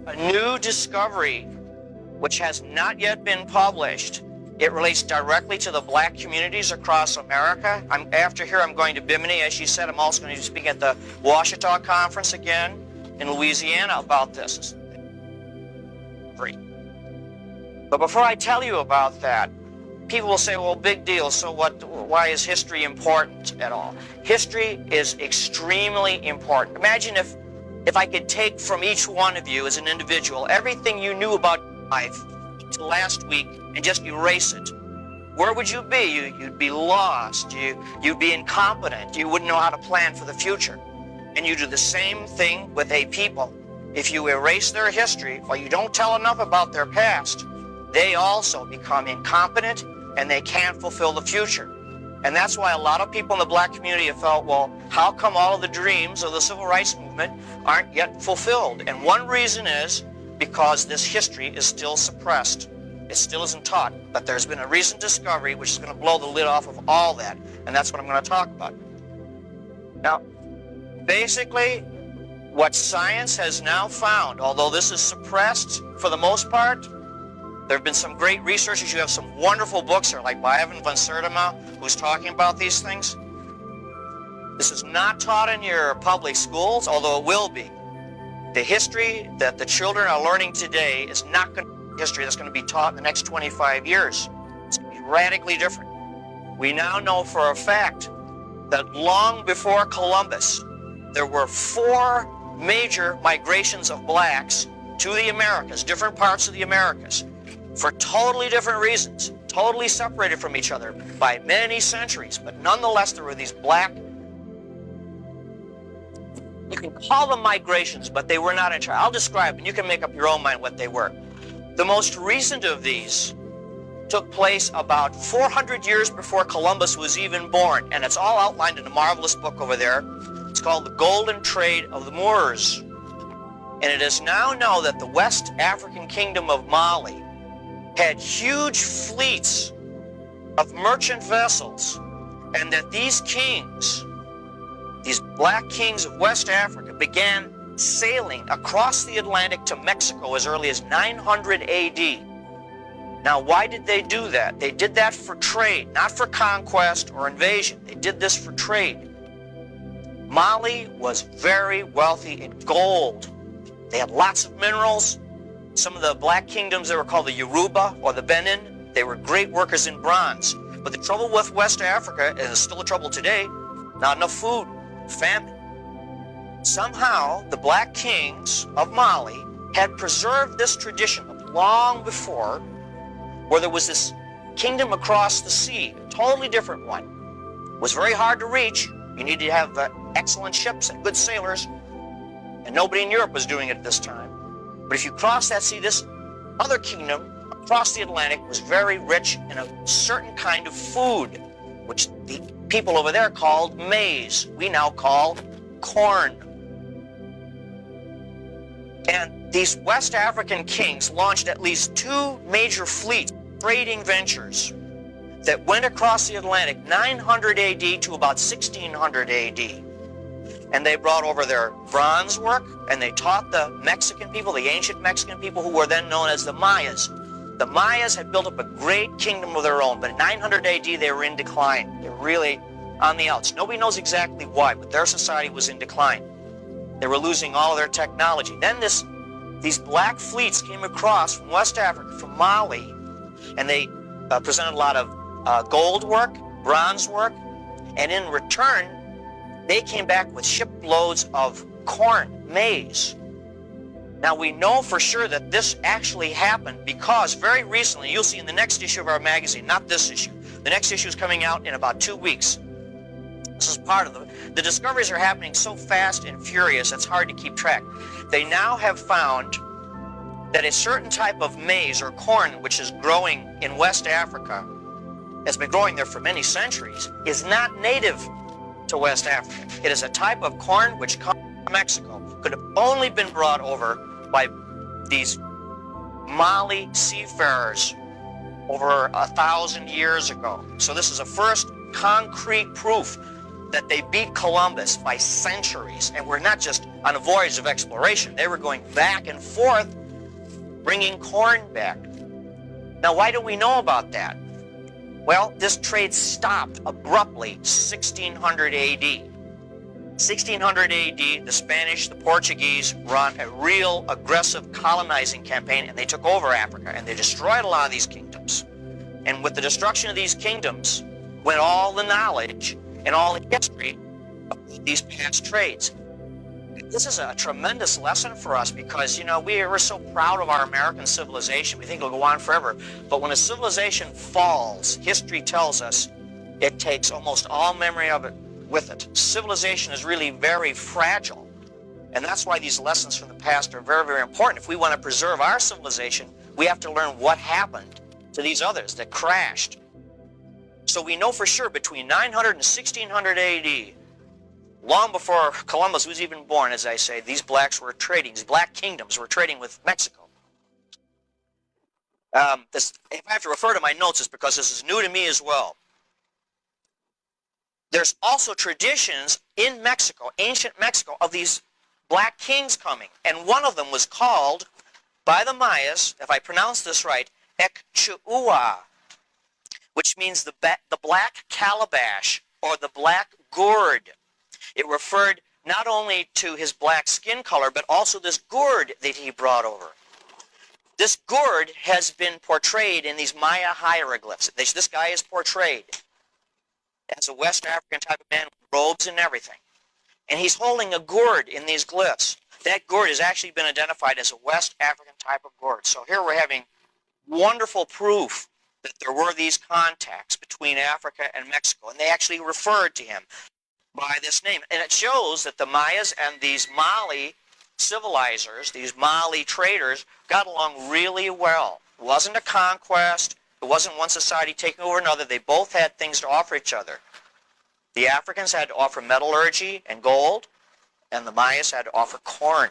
a new discovery which has not yet been published. It relates directly to the black communities across America. After here, I'm going to Bimini. As she said, I'm also going to speak at the Ouachita Conference again in Louisiana about this. But before I tell you about that, people will say, well, big deal, so what? Why is history important at all? History is extremely important. Imagine if I could take from each one of you as an individual everything you knew about life to last week and just erase it. Where would you be? You'd be lost. You'd be incompetent. You wouldn't know how to plan for the future. And you do the same thing with a people. If you erase their history or you don't tell enough about their past, they also become incompetent and they can't fulfill the future. And that's why a lot of people in the black community have felt, well, how come all of the dreams of the civil rights movement aren't yet fulfilled? And one reason is because this history is still suppressed. It still isn't taught. But there's been a recent discovery which is going to blow the lid off of all that. And that's what I'm going to talk about. Now, basically, what science has now found, although this is suppressed for the most part, there have been some great researchers. You have some wonderful books here, like by Evan van Sertima, who's talking about these things. This is not taught in your public schools, although it will be. The history that the children are learning today is not going to be history that's going to be taught in the next 25 years. It's going to be radically different. We now know for a fact that long before Columbus, there were 4 major migrations of blacks to the Americas, different parts of the Americas, for totally different reasons, totally separated from each other by many centuries. But nonetheless, there were these black, you can call them migrations, but they were not entirely. I'll describe, and you can make up your own mind what they were. The most recent of these took place about 400 years before Columbus was even born, and it's all outlined in a marvelous book over there. It's called The Golden Trade of the Moors. And it is now known that the West African Kingdom of Mali had huge fleets of merchant vessels, and that these kings, these black kings of West Africa, began sailing across the Atlantic to Mexico as early as 900 AD. Now, why did they do that? They did that for trade, not for conquest or invasion. They did this for trade. Mali was very wealthy in gold. They had lots of minerals. Some of the black kingdoms, they were called the Yoruba or the Benin. They were great workers in bronze. But the trouble with West Africa, and it's still a trouble today, not enough food, famine. Somehow, the black kings of Mali had preserved this tradition of long before, where there was this kingdom across the sea, a totally different one. It was very hard to reach. You needed to have excellent ships and good sailors, and nobody in Europe was doing it at this time. But if you cross that sea, this other kingdom across the Atlantic was very rich in a certain kind of food, which the people over there called maize. We now call corn. And these West African kings launched at least 2 major fleets, trading ventures, that went across the Atlantic 900 AD to about 1600 AD. And they brought over their bronze work, and they taught the Mexican people, the ancient Mexican people, who were then known as the Mayas. The Mayas had built up a great kingdom of their own, but in 900 AD they were in decline. They were really on the outs. Nobody knows exactly why, but their society was in decline. They were losing all of their technology. Then these black fleets came across from West Africa, from Mali, and they presented a lot of gold work, bronze work, and in return, they came back with shiploads of corn, maize. Now, we know for sure that this actually happened because very recently, you'll see in the next issue of our magazine, not this issue, the next issue is coming out in about 2 weeks. This is part of the discoveries are happening so fast and furious, it's hard to keep track. They now have found that a certain type of maize or corn, which is growing in West Africa, has been growing there for many centuries, is not native to West Africa. It is a type of corn which comes from Mexico, could have only been brought over by these Mali seafarers over 1,000 years ago. So this is a first concrete proof that they beat Columbus by centuries, and were not just on a voyage of exploration. They were going back and forth bringing corn back. Now, why do we know about that? Well, this trade stopped abruptly 1600 AD. 1600 AD, the Spanish, the Portuguese run a real aggressive colonizing campaign, and they took over Africa, and they destroyed a lot of these kingdoms. And with the destruction of these kingdoms went all the knowledge and all the history of these past trades. This is a tremendous lesson for us because, you know, we're so proud of our American civilization. We think it'll go on forever. But when a civilization falls, history tells us it takes almost all memory of it with it. Civilization is really very fragile. And that's why these lessons from the past are very, very important. If we want to preserve our civilization, we have to learn what happened to these others that crashed. So we know for sure between 900 and 1600 AD, long before Columbus was even born, as I say, these blacks were trading, these black kingdoms were trading with Mexico. If I have to refer to my notes, it's because this is new to me as well. There's also traditions in Mexico, ancient Mexico, of these black kings coming. And one of them was called, by the Mayas, if I pronounce this right, Ecchua, which means the black calabash or the black gourd. It referred not only to his black skin color, but also this gourd that he brought over. This gourd has been portrayed in these Maya hieroglyphs. This guy is portrayed as a West African type of man with robes and everything. And he's holding a gourd in these glyphs. That gourd has actually been identified as a West African type of gourd. So here we're having wonderful proof that there were these contacts between Africa and Mexico. And they actually referred to him by this name. And it shows that the Mayas and these Mali civilizers, these Mali traders, got along really well. It wasn't a conquest. It wasn't one society taking over another. They both had things to offer each other. The Africans had to offer metallurgy and gold, and the Mayas had to offer corn.